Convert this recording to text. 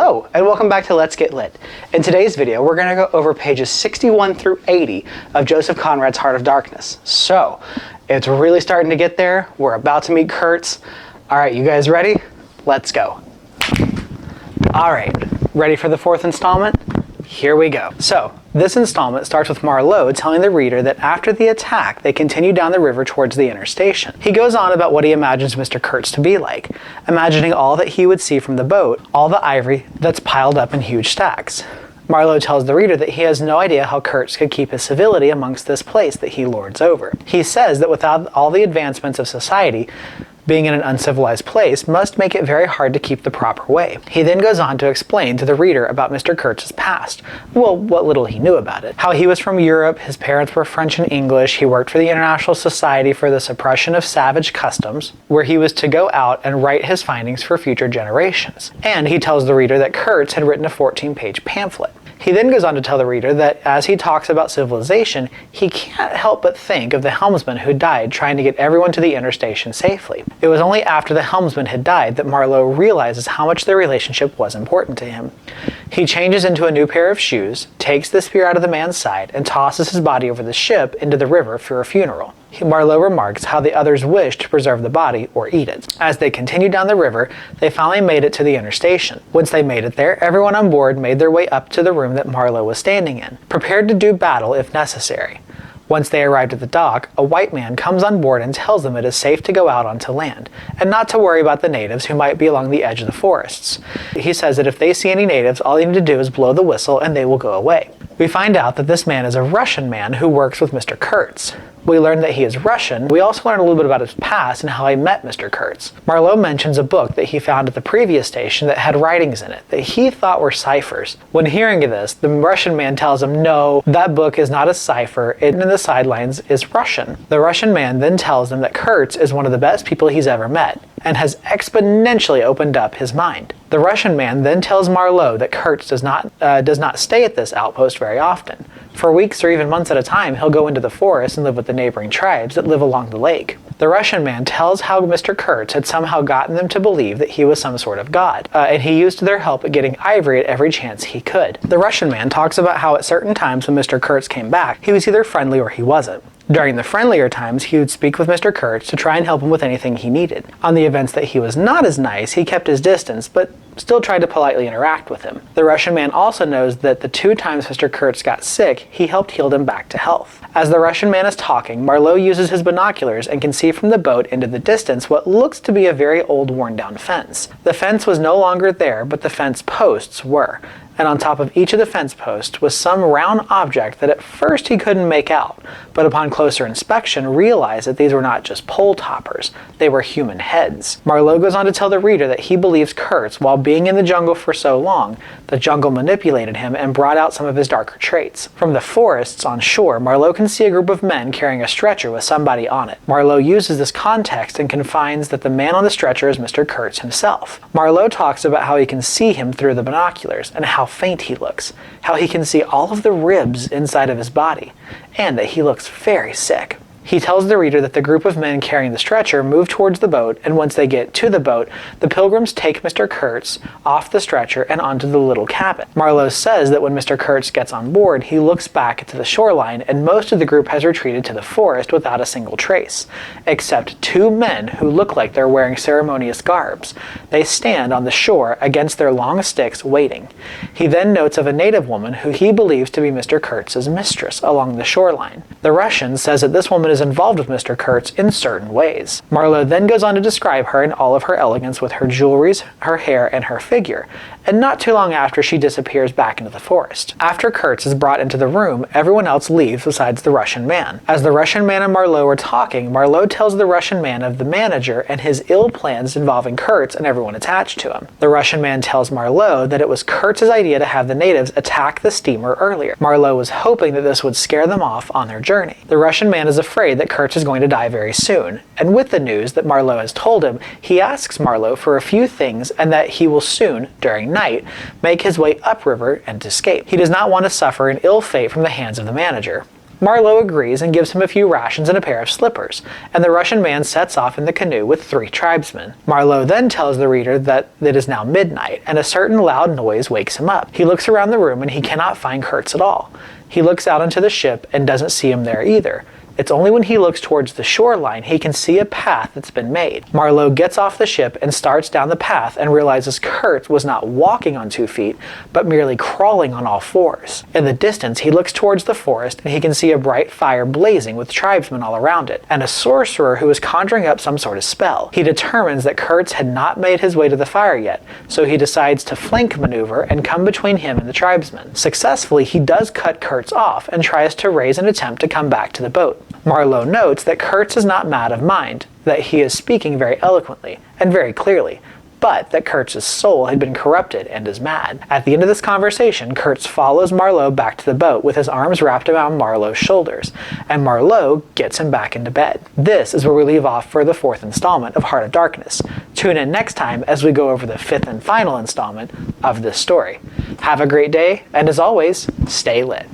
Hello, and welcome back to Let's Get Lit. In today's video, we're going to go over pages 61 through 80 of Joseph Conrads' Heart of Darkness. So, it's really starting to get there. We're about to meet Kurtz. Alright, you guys ready? Let's go. Alright, ready for the fourth installment? Here we go. So, this installment starts with Marlowe telling the reader that after the attack, they continue down the river towards the inner station. He goes on about what he imagines Mr. Kurtz to be like, imagining all that he would see from the boat, all the ivory that's piled up in huge stacks. Marlowe tells the reader that he has no idea how Kurtz could keep his civility amongst this place that he lords over. He says that without all the advancements of society, being in an uncivilized place must make it very hard to keep the proper way. He then goes on to explain to the reader about Mr. Kurtz's past. Well, what little he knew about it. How he was from Europe, his parents were French and English, he worked for the International Society for the Suppression of Savage Customs, where he was to go out and write his findings for future generations. And he tells the reader that Kurtz had written a 14-page pamphlet. He then goes on to tell the reader that as he talks about civilization, he can't help but think of the helmsman who died trying to get everyone to the inner station safely. It was only after the helmsman had died that Marlowe realizes how much their relationship was important to him. He changes into a new pair of shoes, takes the spear out of the man's side, and tosses his body over the ship into the river for a funeral. Marlowe remarks how the others wished to preserve the body or eat it. As they continued down the river, they finally made it to the inner station. Once they made it there, everyone on board made their way up to the room that Marlowe was standing in, prepared to do battle if necessary. Once they arrived at the dock, a white man comes on board and tells them it is safe to go out onto land, and not to worry about the natives who might be along the edge of the forests. He says that if they see any natives, all they need to do is blow the whistle and they will go away. We find out that this man is a Russian man who works with Mr. Kurtz. We learn that he is Russian. We also learn a little bit about his past and how he met Mr. Kurtz. Marlowe mentions a book that he found at the previous station that had writings in it that he thought were ciphers. When hearing of this, the Russian man tells him, no, that book is not a cipher, it in the sidelines is Russian. The Russian man then tells him that Kurtz is one of the best people he's ever met, and has exponentially opened up his mind. The Russian man then tells Marlowe that Kurtz does not stay at this outpost very often. For weeks or even months at a time, he'll go into the forest and live with the neighboring tribes that live along the lake. The Russian man tells how Mr. Kurtz had somehow gotten them to believe that he was some sort of god, and he used their help at getting ivory at every chance he could. The Russian man talks about how at certain times when Mr. Kurtz came back, he was either friendly or he wasn't. During the friendlier times, he would speak with Mr. Kurtz to try and help him with anything he needed. On the events that he was not as nice, he kept his distance, but still tried to politely interact with him. The Russian man also knows that the 2 times Mr. Kurtz got sick, he helped heal him back to health. As the Russian man is talking, Marlowe uses his binoculars and can see from the boat into the distance what looks to be a very old worn-down fence. The fence was no longer there, but the fence posts were. And on top of each of the fence posts was some round object that at first he couldn't make out, but upon closer inspection realized that these were not just pole toppers, they were human heads. Marlowe goes on to tell the reader that he believes Kurtz, while being in the jungle for so long, the jungle manipulated him and brought out some of his darker traits. From the forests on shore, Marlowe can see a group of men carrying a stretcher with somebody on it. Marlowe uses this context and confines that the man on the stretcher is Mr. Kurtz himself. Marlowe talks about how he can see him through the binoculars and how faint he looks, how he can see all of the ribs inside of his body, and that he looks very sick. He tells the reader that the group of men carrying the stretcher move towards the boat, and once they get to the boat, the pilgrims take Mr. Kurtz off the stretcher and onto the little cabin. Marlowe says that when Mr. Kurtz gets on board, he looks back to the shoreline, and most of the group has retreated to the forest without a single trace, except 2 men who look like they're wearing ceremonious garbs. They stand on the shore against their long sticks waiting. He then notes of a native woman who he believes to be Mr. Kurtz's mistress along the shoreline. The Russian says that this woman is involved with Mr. Kurtz in certain ways. Marlowe then goes on to describe her in all of her elegance with her jewelries, her hair, and her figure, and not too long after she disappears back into the forest. After Kurtz is brought into the room, everyone else leaves besides the Russian man. As the Russian man and Marlowe are talking, Marlowe tells the Russian man of the manager and his ill plans involving Kurtz and everyone attached to him. The Russian man tells Marlowe that it was Kurtz's idea to have the natives attack the steamer earlier. Marlowe was hoping that this would scare them off on their journey. The Russian man is afraid that Kurtz is going to die very soon, and with the news that Marlowe has told him, he asks Marlowe for a few things and that he will soon, during night, make his way upriver and escape. He does not want to suffer an ill fate from the hands of the manager. Marlowe agrees and gives him a few rations and a pair of slippers, and the Russian man sets off in the canoe with 3 tribesmen. Marlowe then tells the reader that it is now midnight, and a certain loud noise wakes him up. He looks around the room and he cannot find Kurtz at all. He looks out into the ship and doesn't see him there either. It's only when he looks towards the shoreline he can see a path that's been made. Marlowe gets off the ship and starts down the path and realizes Kurtz was not walking on 2 feet, but merely crawling on all 4s. In the distance, he looks towards the forest and he can see a bright fire blazing with tribesmen all around it, and a sorcerer who is conjuring up some sort of spell. He determines that Kurtz had not made his way to the fire yet, so he decides to flank maneuver and come between him and the tribesmen. Successfully, he does cut Kurtz off and tries to raise an attempt to come back to the boat. Marlowe notes that Kurtz is not mad of mind, that he is speaking very eloquently and very clearly, but that Kurtz's soul had been corrupted and is mad. At the end of this conversation, Kurtz follows Marlowe back to the boat with his arms wrapped around Marlowe's shoulders, and Marlowe gets him back into bed. This is where we leave off for the 4th installment of Heart of Darkness. Tune in next time as we go over the 5th and final installment of this story. Have a great day, and as always, stay lit.